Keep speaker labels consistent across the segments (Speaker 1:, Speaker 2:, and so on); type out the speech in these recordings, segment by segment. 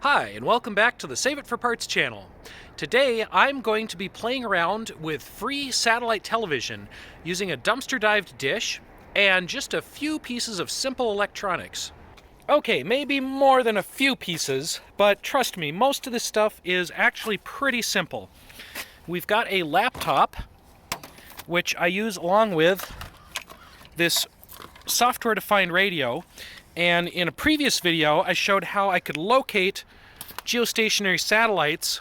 Speaker 1: Hi, and welcome back to the Save It for Parts channel. Today, I'm going to be playing around with free satellite television using a dumpster-dived dish and just a few pieces of simple electronics. Okay, maybe more than a few pieces, but trust me, most of this stuff is actually pretty simple. We've got a laptop, which I use along with this software-defined radio, and in a previous video I showed how I could locate geostationary satellites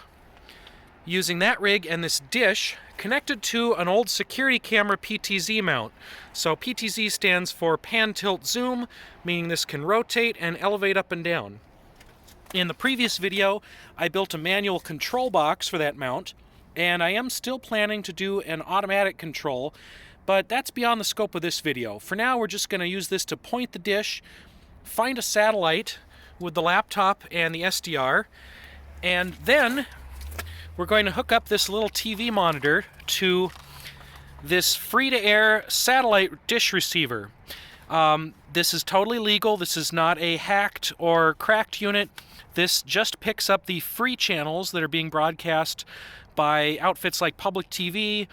Speaker 1: using that rig and this dish connected to an old security camera PTZ mount. So PTZ stands for pan, tilt, zoom, meaning this can rotate and elevate up and down. In the previous video I built a manual control box for that mount, and I am still planning to do an automatic control, but that's beyond the scope of this video. For now we're just going to use this to point the dish, find a satellite with the laptop and the SDR, and then we're going to hook up this little TV monitor to this free-to-air satellite dish receiver. This is totally legal. This is not a hacked or cracked unit. This just picks up the free channels that are being broadcast by outfits like Public TV,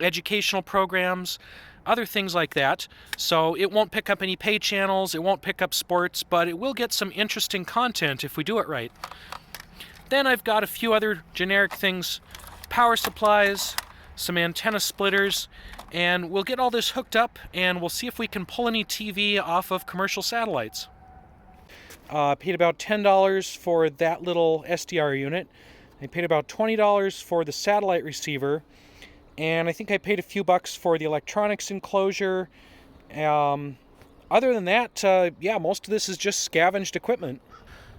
Speaker 1: educational programs, other things like that. So it won't pick up any pay channels, it won't pick up sports, but it will get some interesting content if we do it right. Then I've got a few other generic things, power supplies, some antenna splitters, and we'll get all this hooked up and we'll see if we can pull any TV off of commercial satellites. Paid about $10 for that little SDR unit. I paid about $20 for the satellite receiver, and I think I paid a few bucks for the electronics enclosure. Other than that, yeah, most of this is just scavenged equipment.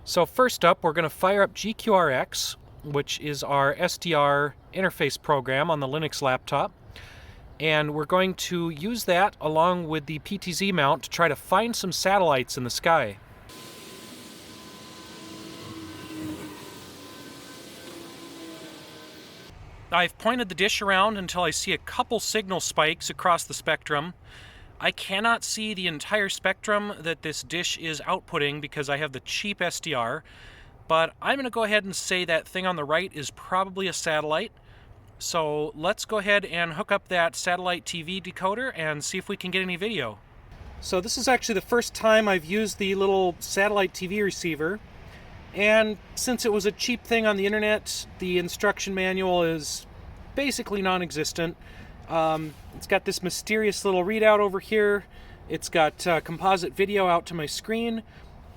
Speaker 1: So first up, we're going to fire up GQRX, which is our SDR interface program on the Linux laptop. And we're going to use that along with the PTZ mount to try to find some satellites in the sky. I've pointed the dish around until I see a couple signal spikes across the spectrum. I cannot see the entire spectrum that this dish is outputting because I have the cheap SDR, but I'm going to go ahead and say that thing on the right is probably a satellite. So let's go ahead and hook up that satellite TV decoder and see if we can get any video. So this is actually the first time I've used the little satellite TV receiver. And since it was a cheap thing on the internet, the instruction manual is basically non-existent. It's got this mysterious little readout over here. It's got composite video out to my screen.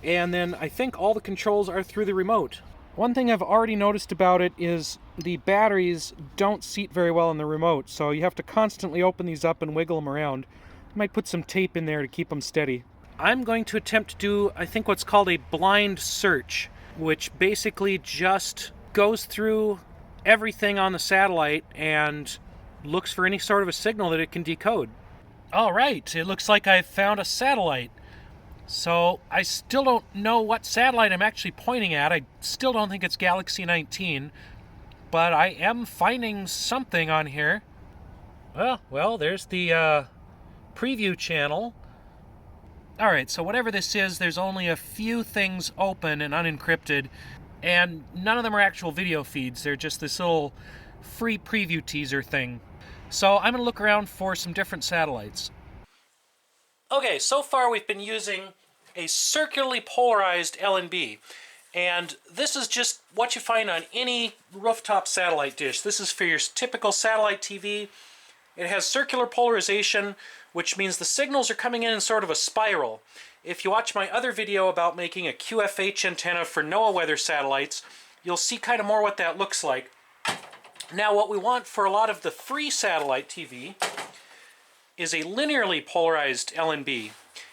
Speaker 1: And then I think all the controls are through the remote. One thing I've already noticed about it is the batteries don't seat very well in the remote, so you have to constantly open these up and wiggle them around. I might put some tape in there to keep them steady. I'm going to attempt to do, I think, what's called a blind search, which basically just goes through everything on the satellite and looks for any sort of a signal that it can decode. All right, it looks like I've found a satellite. So I still don't know what satellite I'm actually pointing at. I still don't think it's Galaxy 19, but I am finding something on here. Well, there's the preview channel. All right, so whatever this is, there's only a few things open and unencrypted, and none of them are actual video feeds. They're just this little free preview teaser thing. So I'm going to look around for some different satellites. Okay, so far we've been using a circularly polarized LNB, and this is just what you find on any rooftop satellite dish. This is for your typical satellite TV. It has circular polarization, which means the signals are coming in sort of a spiral. If you watch my other video about making a QFH antenna for NOAA weather satellites, you'll see kind of more what that looks like. Now, what we want for a lot of the free satellite TV is a linearly polarized LNB.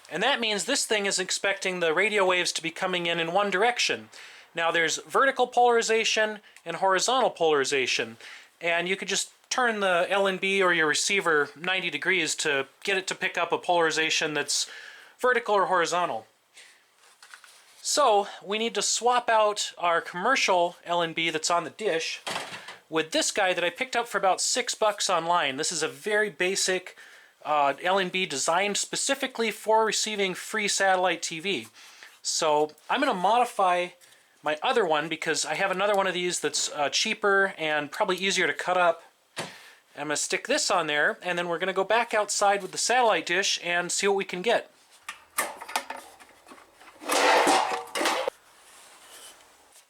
Speaker 1: And that means this thing is expecting the radio waves to be coming in one direction. Now, there's vertical polarization and horizontal polarization, and you could just turn the LNB or your receiver 90 degrees to get it to pick up a polarization that's vertical or horizontal. So we need to swap out our commercial LNB that's on the dish with this guy that I picked up for about $6 online. This is a very basic LNB designed specifically for receiving free satellite TV. So I'm going to modify my other one because I have another one of these that's cheaper and probably easier to cut up. I'm going to stick this on there, and then we're going to go back outside with the satellite dish and see what we can get.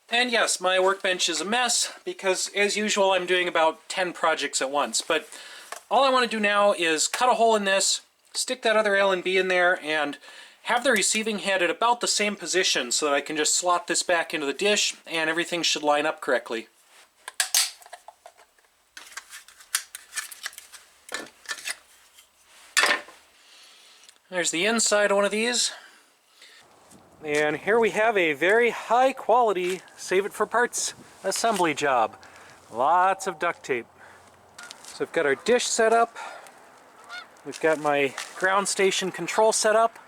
Speaker 1: And yes, my workbench is a mess because, as usual, I'm doing about 10 projects at once. But all I want to do now is cut a hole in this, stick that other LNB in there, and have the receiving head at about the same position so that I can just slot this back into the dish and everything should line up correctly. There's the inside of one of these. And here we have a very high quality save it for parts assembly job. Lots of duct tape. So I've got our dish set up. We've got my ground station control set up.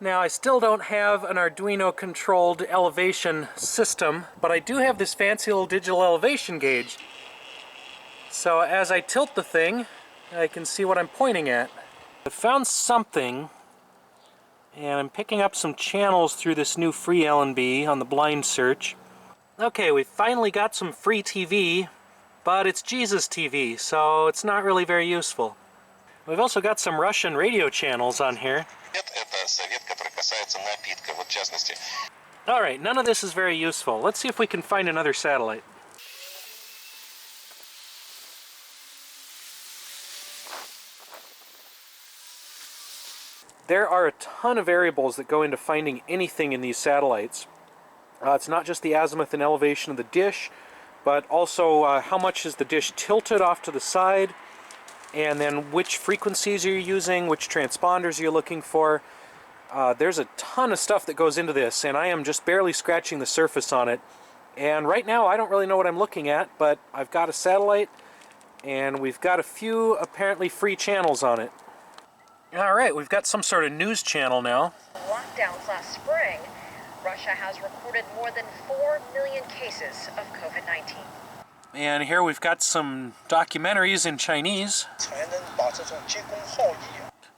Speaker 1: Now I still don't have an Arduino controlled elevation system, but I do have this fancy little digital elevation gauge. So as I tilt the thing, I can see what I'm pointing at. I found something, and I'm picking up some channels through this new free LNB on the blind search. Okay, we finally got some free TV, but it's Jesus TV, so it's not really very useful. We've also got some Russian radio channels on here. Alright, none of this is very useful. Let's see if we can find another satellite. There are a ton of variables that go into finding anything in these satellites. It's not just the azimuth and elevation of the dish, but also how much is the dish tilted off to the side, and then which frequencies you're using, which transponders you're looking for. There's a ton of stuff that goes into this, and I am just barely scratching the surface on it. And right now I don't really know what I'm looking at, but I've got a satellite, and we've got a few apparently free channels on it. Alright, we've got some sort of news channel now.
Speaker 2: Lockdowns last spring, Russia has recorded more than 4 million cases of COVID-19.
Speaker 1: And here we've got some documentaries in Chinese.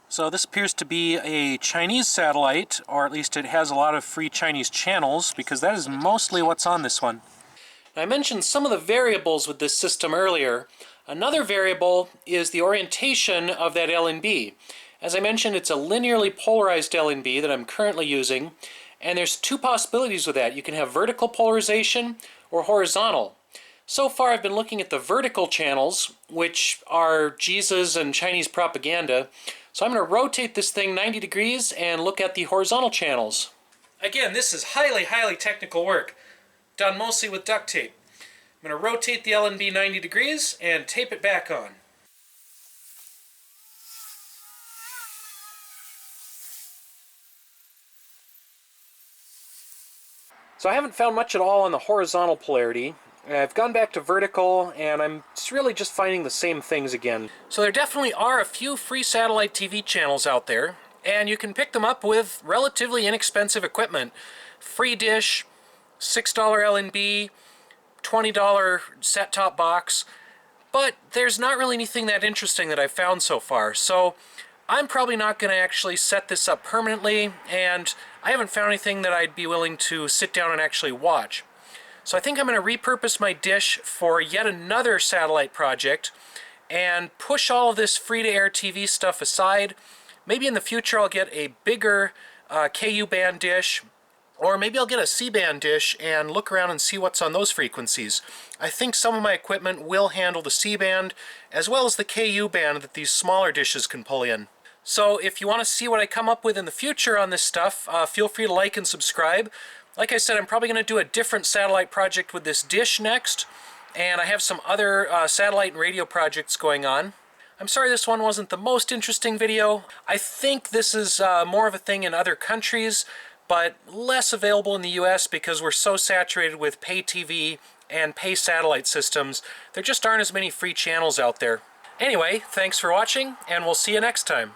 Speaker 1: So this appears to be a Chinese satellite, or at least it has a lot of free Chinese channels, because that is mostly what's on this one. I mentioned some of the variables with this system earlier. Another variable is the orientation of that LNB. As I mentioned, it's a linearly polarized LNB that I'm currently using, and there's two possibilities with that. You can have vertical polarization or horizontal. So far I've been looking at the vertical channels, which are Jesus and Chinese propaganda. So I'm going to rotate this thing 90 degrees and look at the horizontal channels. Again, this is highly technical work, done mostly with duct tape. I'm going to rotate the LNB 90 degrees and tape it back on. So I haven't found much at all on the horizontal polarity. I've gone back to vertical, and I'm really just finding the same things again. So there definitely are a few free satellite TV channels out there, and you can pick them up with relatively inexpensive equipment. Free dish, $6 LNB, $20 set-top box, but there's not really anything that interesting that I've found so far. So I'm probably not going to actually set this up permanently, and I haven't found anything that I'd be willing to sit down and actually watch. So I think I'm going to repurpose my dish for yet another satellite project and push all of this free-to-air TV stuff aside. Maybe in the future I'll get a bigger KU band dish, or maybe I'll get a C-band dish and look around and see what's on those frequencies. I think some of my equipment will handle the C-band as well as the KU band that these smaller dishes can pull in. So if you want to see what I come up with in the future on this stuff, feel free to like and subscribe. Like I said, I'm probably going to do a different satellite project with this dish next, and I have some other satellite and radio projects going on. I'm sorry this one wasn't the most interesting video. I think this is more of a thing in other countries, but less available in the US because we're so saturated with pay TV and pay satellite systems. There just aren't as many free channels out there. Anyway, thanks for watching, and we'll see you next time.